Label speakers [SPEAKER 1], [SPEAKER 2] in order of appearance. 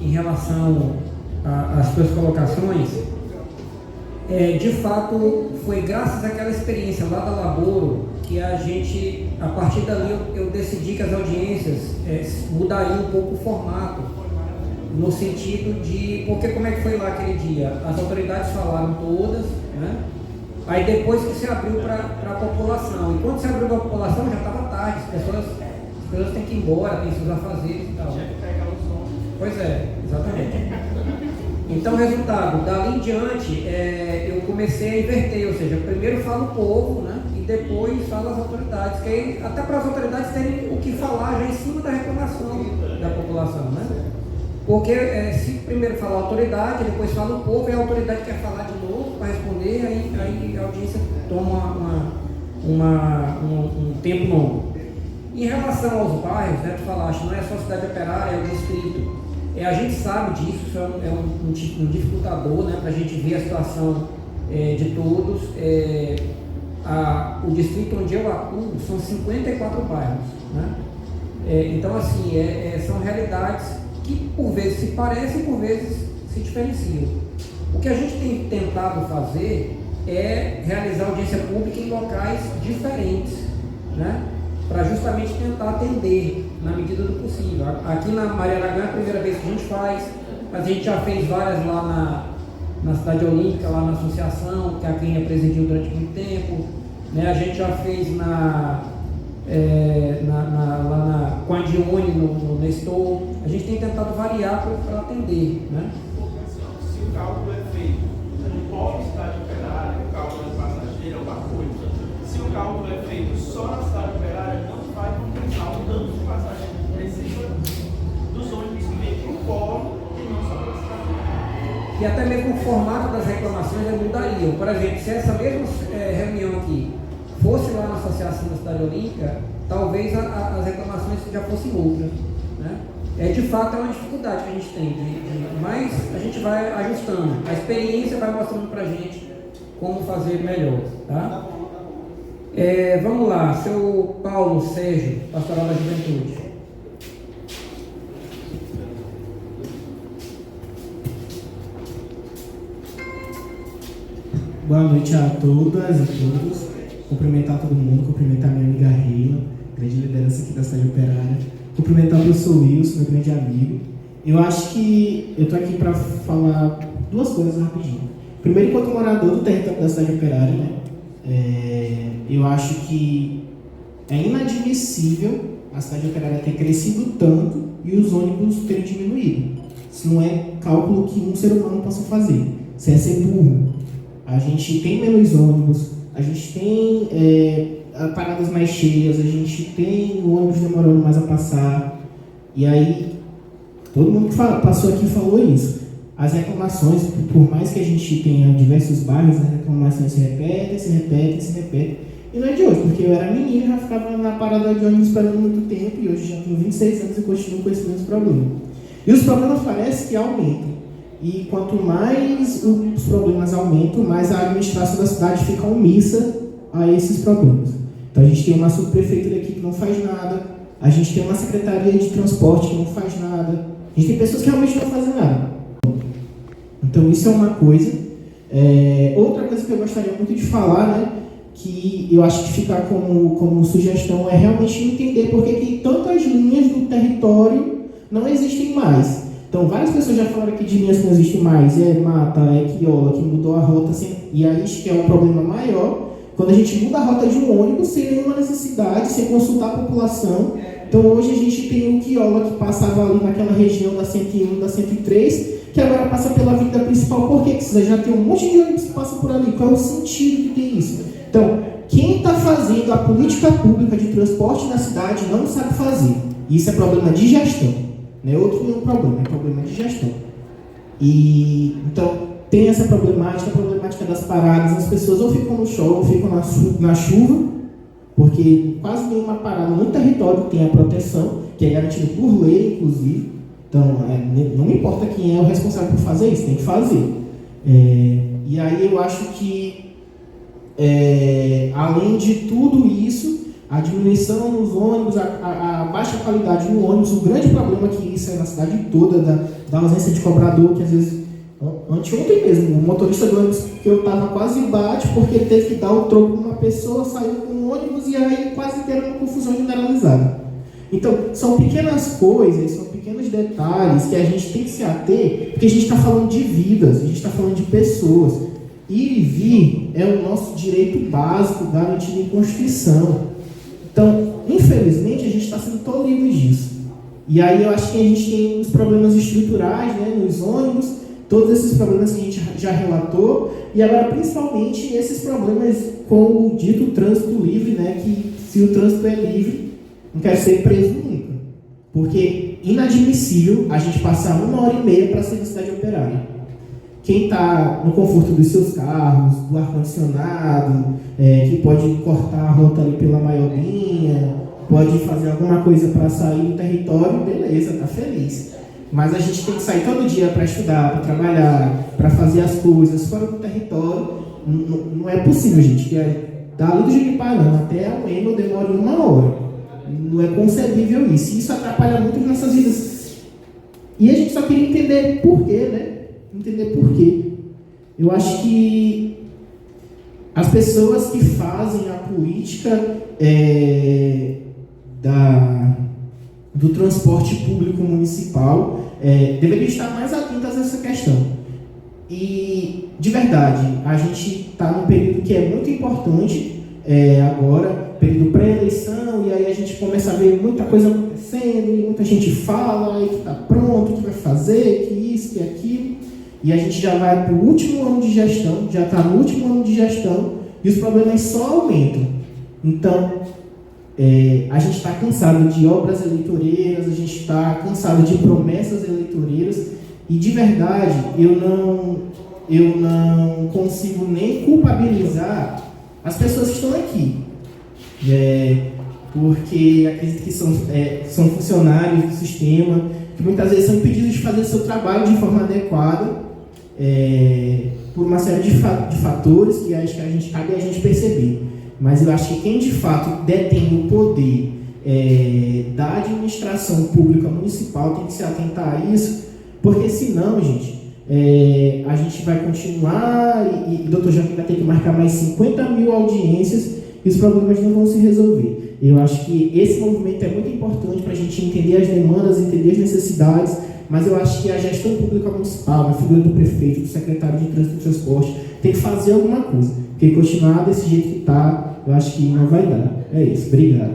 [SPEAKER 1] em relação às suas colocações. De fato, foi graças àquela experiência lá da Laboro que a gente, a partir dali, eu decidi que as audiências mudariam um pouco o formato, no sentido de, porque como é que foi lá aquele dia? As autoridades falaram todas, né? Aí depois que se abriu para a população, e quando se abriu para a população já estava tarde, as pessoas têm que ir embora, têm seus afazeres e tal. Pois é, exatamente. Então, resultado, dali em diante, eu comecei a inverter, ou seja, primeiro fala o povo, né, e depois fala as autoridades, que aí, até para as autoridades terem o que falar já em cima da reclamação da população, né? Porque se primeiro fala a autoridade, depois fala o povo, e a autoridade quer falar de novo para responder, aí a audiência toma um tempo longo. Em relação aos bairros, né, tu falaste, não é só a cidade operária, é o distrito. A gente sabe disso, isso é um dificultador, né, para a gente ver a situação de todos. O distrito onde eu atuo são 54 bairros, né? Então, assim, são realidades que por vezes se parecem e por vezes se diferenciam. O que a gente tem tentado fazer é realizar audiência pública em locais diferentes, né? Para justamente tentar atender na medida do possível. Aqui na Maria Aragã é a primeira vez que a gente faz, mas a gente já fez várias lá na Cidade Olímpica, lá na associação, que a Kênia presidiu durante muito tempo, né? A gente já fez com a Dione no Nestor. A gente tem tentado variar para atender, né?
[SPEAKER 2] Se o cálculo é feito no polo cidade operária, o cálculo é passageiro, uma coisa. Se o cálculo é feito só na cidade operária, não vai compensar o tanto de passagem que precisa dos ônibus que vêm para o polo e não só para a cidade operária.
[SPEAKER 1] E até mesmo o formato das reclamações mudariam. Por exemplo, se essa mesma reunião aqui fosse lá na associação da Cidade Olímpica, talvez as reclamações já fossem outras, né? De fato é uma dificuldade que a gente tem, mas a gente vai ajustando. A experiência vai mostrando para a gente como fazer melhor, tá? Vamos lá, seu Paulo Sérgio, Pastoral da Juventude.
[SPEAKER 3] Boa noite a todas e todos. Cumprimentar todo mundo, cumprimentar minha amiga Reila, grande liderança aqui da cidade operária. Cumprimentar o professor Wilson, meu grande amigo. Eu acho que eu estou aqui para falar duas coisas rapidinho. Primeiro, enquanto morador do território da cidade operária, né? Eu acho que é inadmissível a cidade operária ter crescido tanto e os ônibus terem diminuído. Isso não é cálculo que um ser humano possa fazer. Isso é ser burro. A gente tem menos ônibus, a gente tem paradas mais cheias, a gente tem o ônibus demorando mais a passar. E aí, todo mundo que passou aqui falou isso. As reclamações, por mais que a gente tenha diversos bairros, as reclamações se repetem. E não é de hoje, porque eu era menino e já ficava na parada de ônibus esperando muito tempo, e hoje já tenho 26 anos e continuo com esse mesmo problema. E os problemas parecem que aumentam. E quanto mais os problemas aumentam, mais a administração da cidade fica omissa a esses problemas. Então a gente tem uma subprefeitura aqui que não faz nada, a gente tem uma secretaria de transporte que não faz nada, a gente tem pessoas que realmente não fazem nada. Então isso é uma coisa. Outra coisa que eu gostaria muito de falar, né, que eu acho que ficar como sugestão é realmente entender por que tantas linhas do território não existem mais. Então, várias pessoas já falaram aqui de linhas que não existem mais, Mata, Quiola, que mudou a rota, e aí acho que é um problema maior, quando a gente muda a rota de um ônibus sem nenhuma necessidade, sem consultar a população. Então, hoje a gente tem o Quiola que passava ali naquela região da 101, da 103, que agora passa pela avenida principal. Por quê? Porque você já tem um monte de ônibus que passa por ali. Qual é o sentido que tem isso? Então, quem está fazendo a política pública de transporte na cidade não sabe fazer. E isso é problema de gestão. Não é outro nenhum problema, é problema de gestão. E então tem essa problemática, a problemática das paradas. As pessoas ou ficam no sol ou ficam na chuva, porque quase nenhuma parada no território tem a proteção, que é garantida por lei, inclusive. Então, não importa quem é o responsável por fazer isso, tem que fazer. E aí eu acho que, além de tudo isso, A diminuição nos ônibus, a baixa qualidade no ônibus, o grande problema que isso é na cidade toda, da ausência de cobrador, que às vezes, anteontem mesmo, o motorista do ônibus que eu estava quase bate porque teve que dar o troco para uma pessoa, saiu com o ônibus e aí quase teve uma confusão generalizada. Então, são pequenas coisas, são pequenos detalhes que a gente tem que se ater, porque a gente está falando de vidas, a gente está falando de pessoas. Ir e vir é o nosso direito básico garantido em Constituição. Então, infelizmente, a gente está sendo tolhido disso. E aí eu acho que a gente tem os problemas estruturais, né, nos ônibus, todos esses problemas que a gente já relatou, e agora principalmente esses problemas com o dito trânsito livre, né, que se o trânsito é livre, não quer ser preso nunca. Porque é inadmissível a gente passar 1h30 para sair da cidade operária. Quem está no conforto dos seus carros, do ar-condicionado, que pode cortar a rota ali pela maiorinha, pode fazer alguma coisa para sair do território, beleza, está feliz. Mas a gente tem que sair todo dia para estudar, para trabalhar, para fazer as coisas fora do território. Não é possível, gente, que dali do Jeriparã até a UEMA demore 1 hora. Não é concebível isso. Isso atrapalha muito as nossas vidas. E a gente só queria entender por quê, né? Entender por quê. Eu acho que as pessoas que fazem a política do transporte público municipal deveriam estar mais atentas a essa questão. E, de verdade, a gente está num período que é muito importante agora, período pré-eleição, e aí a gente começa a ver muita coisa acontecendo, e muita gente fala que está pronto, que vai fazer, que isso, que aquilo. E a gente já vai para o último ano de gestão, já está no último ano de gestão, e os problemas só aumentam. Então, a gente está cansado de obras eleitoreiras, a gente está cansado de promessas eleitoreiras, e de verdade, eu não consigo nem culpabilizar as pessoas que estão aqui. Porque acredito que são funcionários do sistema, que muitas vezes são impedidos de fazer seu trabalho de forma adequada, por uma série de fatores que acho que cabe a gente perceber. Mas eu acho que quem de fato detém o poder da administração pública municipal tem que se atentar a isso, porque senão, gente, a gente vai continuar e o Dr. Joaquim vai ter que marcar mais 50 mil audiências e os problemas não vão se resolver. Eu acho que esse movimento é muito importante para a gente entender as demandas, entender as necessidades, mas eu acho que a gestão pública municipal, a figura do prefeito, do secretário de Trânsito e Transporte, tem que fazer alguma coisa, porque continuar desse jeito que está, eu acho que não vai dar. É isso, obrigado.